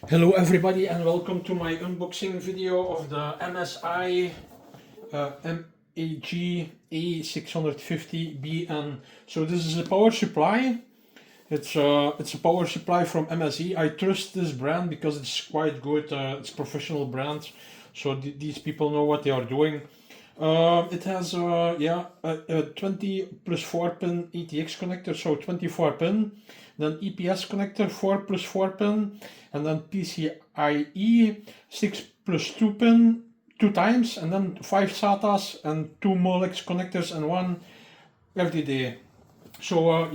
Hello everybody and welcome to my unboxing video of the MSI Mag A650Bn. So this is a power supply. It's a power supply from MSI. I trust this brand because it's quite good. It's a professional brand, so these people know what they are doing. It has a 20 plus 4 pin ATX connector, so 24 pin, then EPS connector 4 plus 4 pin, and then PCI-E 6 plus 2 pin 2 times, and then 5 SATAs and 2 Molex connectors and 1 FDD. So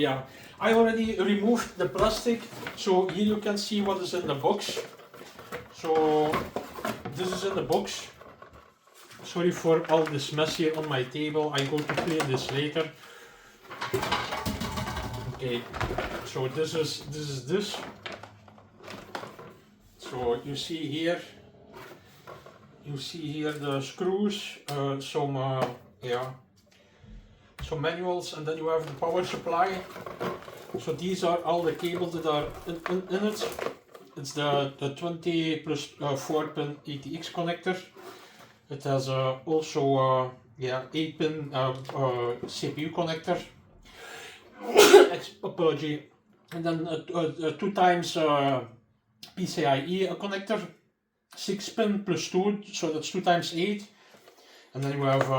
I already removed the plastic, so here you can see what is in the box. So this is in the box. Sorry for all this mess here on my table. I go to clean this later. Okay, so this is this. So you see here the screws, some manuals, and then you have the power supply. So these are all the cables that are in it. It's the 20 plus 4 pin ATX connector. It has also 8 pin CPU connector. Apology. And then 2 times PCI-E connector, 6 pin plus 2, so that's 2 times 8. And then you have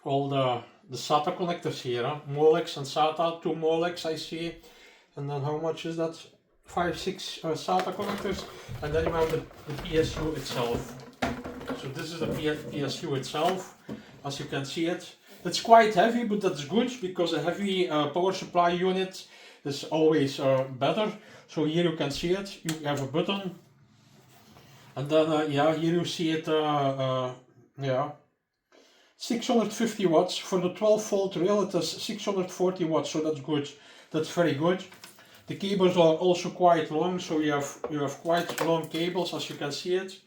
all the SATA connectors here, Molex and SATA, 2 Molex I see. And then how much is that? 5, 6 SATA connectors. And then you have the PSU itself. So this is the PSU itself, as you can see it. It's quite heavy, but that's good because a heavy power supply unit is always better. So here you can see it, you have a button. And then here you see it, 650 watts. For the 12 volt rail it has 640 watts, so that's good. That's very good. The cables are also quite long, so you have quite long cables, as you can see it.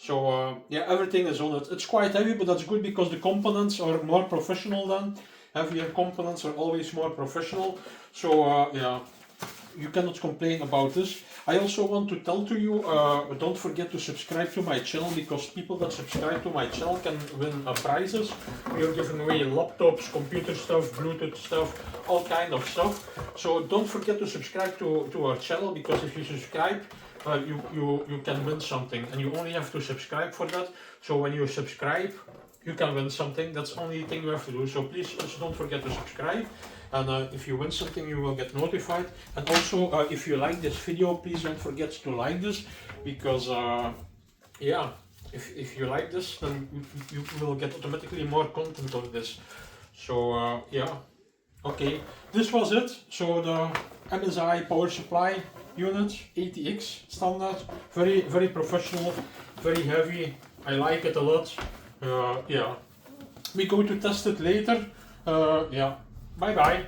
So everything is on it. It's quite heavy, but that's good because the components are more professional then. Heavier components are always more professional. So you cannot complain about this. I also want to tell to you, don't forget to subscribe to my channel, because people that subscribe to my channel can win prizes. We are giving away laptops, computer stuff, Bluetooth stuff, all kind of stuff. So don't forget to subscribe to our channel, because if you subscribe, you can win something, and you only have to subscribe for that. So when you subscribe, you can win something. That's the only thing you have to do. So please just don't forget to subscribe, and if you win something, you will get notified. And also, if you like this video, please don't forget to like this, because if you like this, then you will get automatically more content of this. So okay, this was it. So the MSI power supply unit, ATX standard, very professional, very heavy. I like it a lot. We go to test it later. Bye bye.